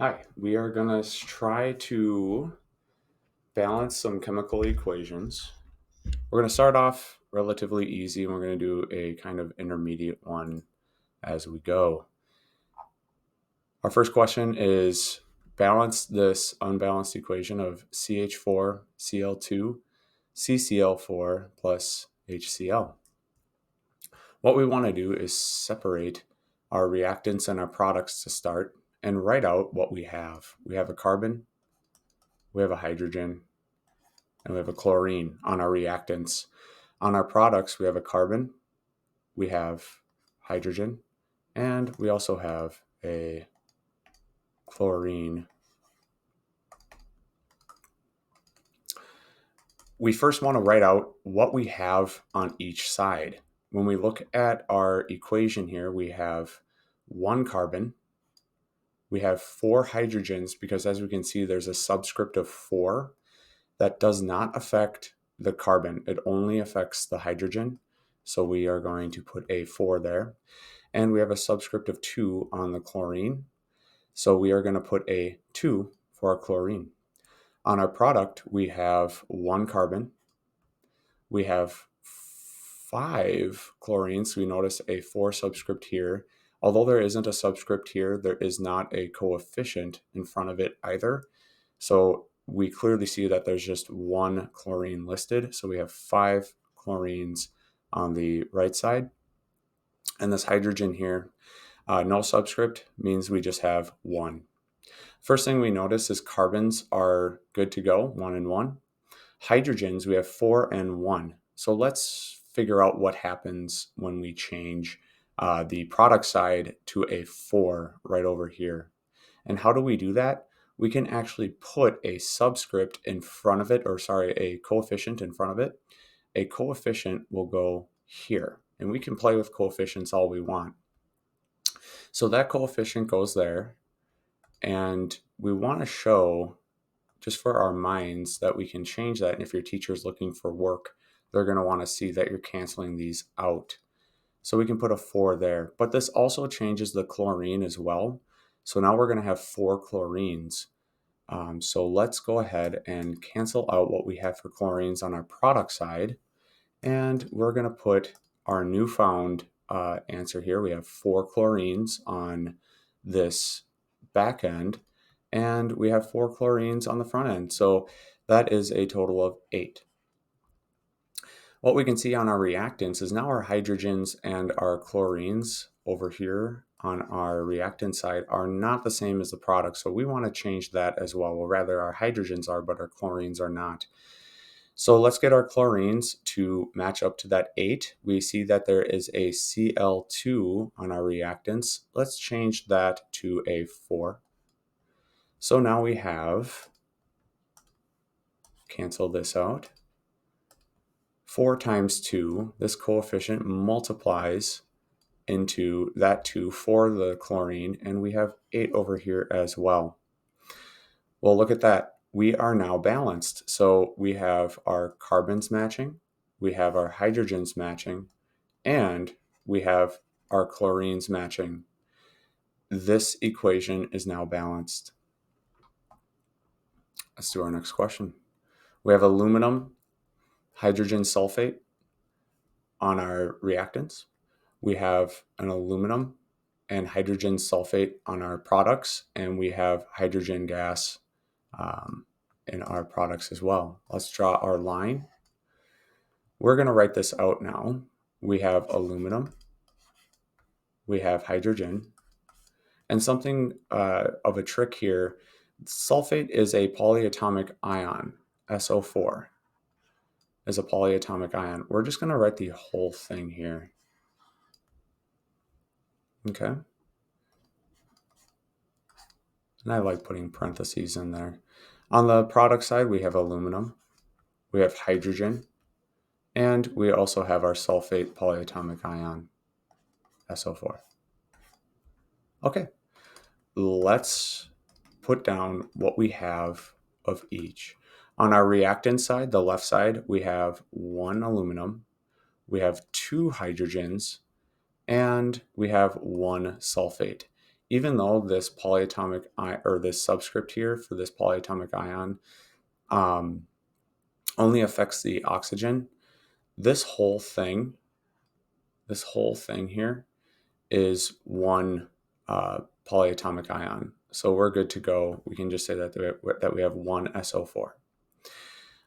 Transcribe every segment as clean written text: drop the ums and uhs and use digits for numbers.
Hi, we are going to try to balance some chemical equations. We're going to start off relatively easy and we're going to do a kind of intermediate one as we go. Our first question is balance this unbalanced equation of CH4Cl2 CCl4 plus HCl. What we want to do is separate our reactants and our products to start and write out what we have. We have a carbon, we have a hydrogen, and we have a chlorine on our reactants. On our products, we have a carbon, we have hydrogen, and we also have a chlorine. We first want to write out what we have on each side. When we look at our equation here, we have one carbon, we have four hydrogens, because as we can see, there's a subscript of 4 that does not affect the carbon. It only affects the hydrogen. So we are going to put a 4 there. And we have a subscript of 2 on the chlorine. So we are going to put a 2 for our chlorine. On our product, we have one carbon. We have 5 chlorines. So we notice a 4 subscript here. Although there isn't a subscript here, there is not a coefficient in front of it either. So we clearly see that there's just one chlorine listed. So we have 5 chlorines on the right side. And this hydrogen here, no subscript, means we just have 1. First thing we notice is carbons are good to go, 1 and 1. Hydrogens, we have 4 and 1. So let's figure out what happens when we change the product side to a 4 right over here. And how do we do that? We can actually put a subscript in front of it, a coefficient in front of it. A coefficient will go here, and we can play with coefficients all we want. So that coefficient goes there, and we want to show, just for our minds, that we can change that. And if your teacher's looking for work, they're going to want to see that you're canceling these out. So we can put a 4 there, but this also changes the chlorine as well. So now we're going to have 4 chlorines. So let's go ahead and cancel out what we have for chlorines on our product side. And we're going to put our newfound answer here. We have 4 chlorines on this back end, and we have 4 chlorines on the front end. So that is a total of 8. What we can see on our reactants is now our hydrogens and our chlorines over here on our reactant side are not the same as the product. So we want to change that as well. Well, rather our hydrogens are, but our chlorines are not. So let's get our chlorines to match up to that 8. We see that there is a Cl2 on our reactants. Let's change that to a 4. So now we have, cancel this out, 4 times 2, this coefficient multiplies into that 2 for the chlorine, and we have 8 over here as well. Well, look at that. We are now balanced. So we have our carbons matching, we have our hydrogens matching, and we have our chlorines matching. This equation is now balanced. Let's do our next question. We have aluminum hydrogen sulfate on our reactants. We have an aluminum and hydrogen sulfate on our products, and we have hydrogen gas in our products as well. Let's draw our line. We're going to write this out now. We have aluminum, we have hydrogen, and something of a trick here, sulfate is a polyatomic ion, SO4 is a polyatomic ion. We're just going to write the whole thing here. Okay. And I like putting parentheses in there. On the product side, we have aluminum, we have hydrogen, and we also have our sulfate polyatomic ion, SO4. Okay, let's put down what we have of each. On our reactant side, the left side, we have 1 aluminum, we have 2 hydrogens, and we have 1 sulfate. even though this polyatomic or this subscript here for this polyatomic ion only affects the oxygen, this whole thing here is one polyatomic ion. So we're good to go. We can just say that we have one SO4.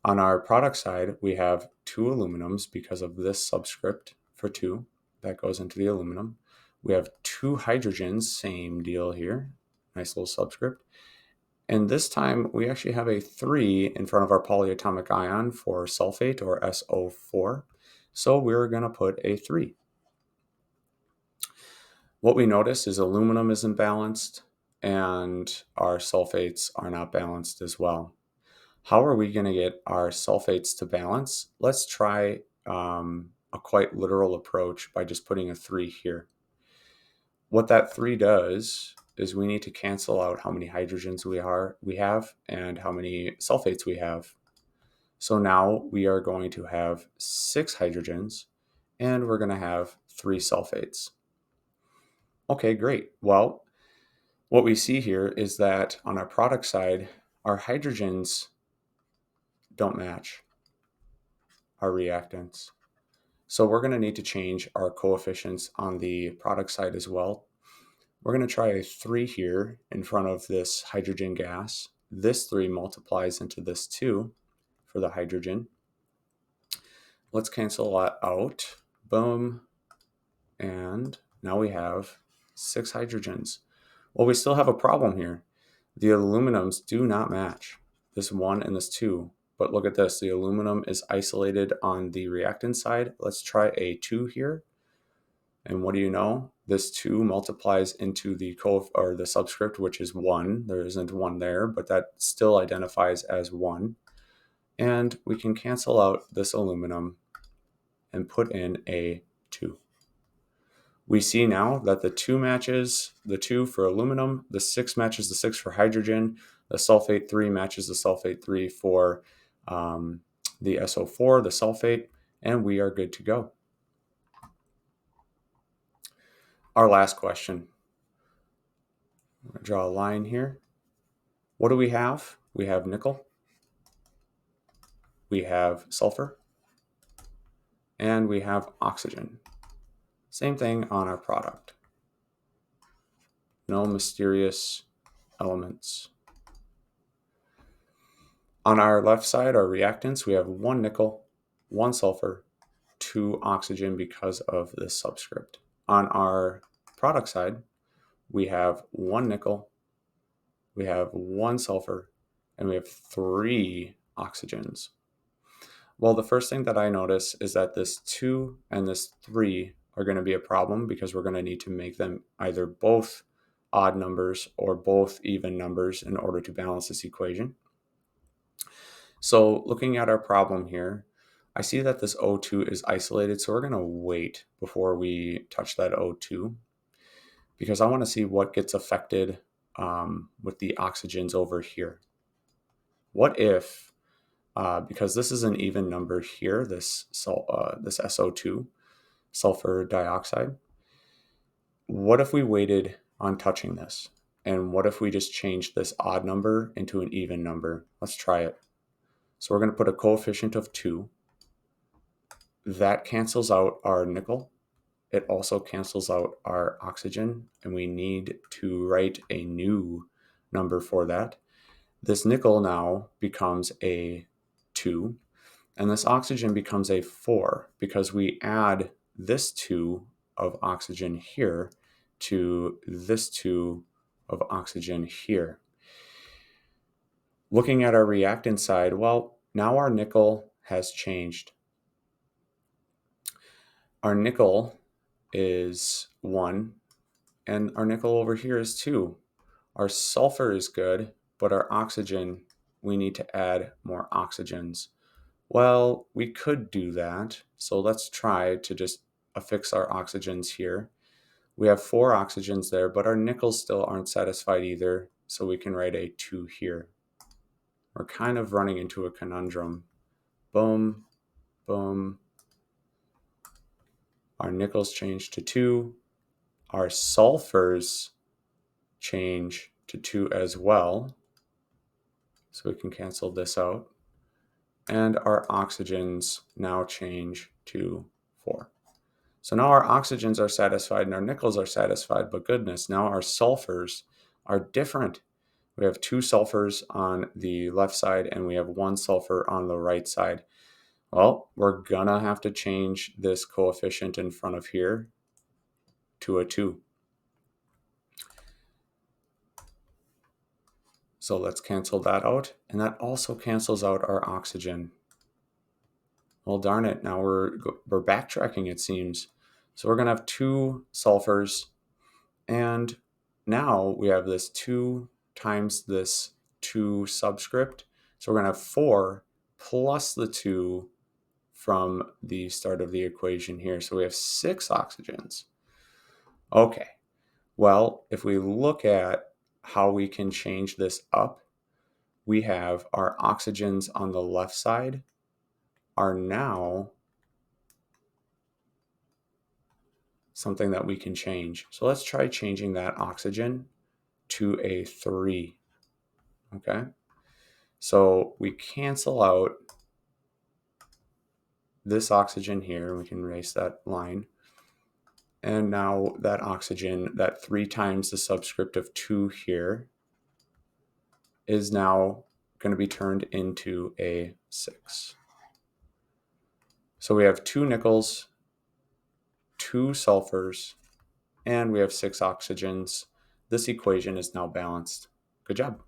On our product side, we have 2 aluminums because of this subscript for 2 that goes into the aluminum. We have 2 hydrogens, same deal here, nice little subscript. And this time we actually have a 3 in front of our polyatomic ion for sulfate or SO4. So we're going to put a 3. What we notice is aluminum isn't balanced and our sulfates are not balanced as well. How are we going to get our sulfates to balance? Let's try a quite literal approach by just putting a 3 here. What that 3 does is we need to cancel out how many hydrogens we have and how many sulfates we have. So now we are going to have 6 hydrogens and we're going to have 3 sulfates. Okay, great. Well, what we see here is that on our product side, our hydrogens don't match our reactants. So we're going to need to change our coefficients on the product side as well. We're going to try a 3 here in front of this hydrogen gas. This 3 multiplies into this 2 for the hydrogen. Let's cancel that out. Boom. And now we have 6 hydrogens. Well, we still have a problem here. The aluminums do not match, this 1 and this 2. But look at this, the aluminum is isolated on the reactant side. Let's try a 2 here. And what do you know? This 2 multiplies into the subscript, which is 1. There isn't 1 there, but that still identifies as 1. And we can cancel out this aluminum and put in a 2. We see now that the 2 matches the 2 for aluminum, the 6 matches the 6 for hydrogen, the sulfate 3 matches the sulfate 3 for the SO4, the sulfate, and we are good to go. Our last question. I'm going to draw a line here. What do we have? We have nickel, we have sulfur, and we have oxygen. Same thing on our product. No mysterious elements. On our left side, our reactants, we have 1 nickel, 1 sulfur, 2 oxygen because of this subscript. On our product side, we have 1 nickel, we have 1 sulfur, and we have 3 oxygens. Well, the first thing that I notice is that this 2 and this 3 are going to be a problem because we're going to need to make them either both odd numbers or both even numbers in order to balance this equation. So looking at our problem here, I see that this O2 is isolated, so we're going to wait before we touch that O2 because I want to see what gets affected with the oxygens over here. What if, because this is an even number here, this SO2, sulfur dioxide, what if we waited on touching this? And what if we just changed this odd number into an even number? Let's try it. So we're going to put a coefficient of 2. That cancels out our nickel. It also cancels out our oxygen, and we need to write a new number for that. This nickel now becomes a 2, and this oxygen becomes a 4 because we add this 2 of oxygen here to this 2 of oxygen here. Looking at our reactant side, well, now our nickel has changed. Our nickel is 1, and our nickel over here is 2. Our sulfur is good, but our oxygen, we need to add more oxygens. Well, we could do that, so let's try to just affix our oxygens here. We have 4 oxygens there, but our nickels still aren't satisfied either, so we can write a 2 here. We're kind of running into a conundrum. Boom, boom. Our nickels change to 2. Our sulfurs change to 2 as well. So we can cancel this out. And our oxygens now change to 4. So now our oxygens are satisfied and our nickels are satisfied, but goodness, now our sulfurs are different. We have 2 sulfurs on the left side and we have 1 sulfur on the right side. Well, we're gonna have to change this coefficient in front of here to a 2. So let's cancel that out, and that also cancels out our oxygen. Well, darn it, now we're backtracking, it seems. So we're gonna have 2 sulfurs, and now we have this 2 times this 2 subscript. So we're gonna have 4 plus the 2 from the start of the equation here. So we have 6 oxygens. Okay, well, if we look at how we can change this up, we have our oxygens on the left side are now something that we can change. So let's try changing that oxygen to a 3. Okay, so we cancel out this oxygen here. We can erase that line. And now that oxygen, that 3 times the subscript of 2 here, is now going to be turned into a 6. So we have 2 nickels, 2 sulfurs, and we have 6 oxygens. This equation is now balanced. Good job.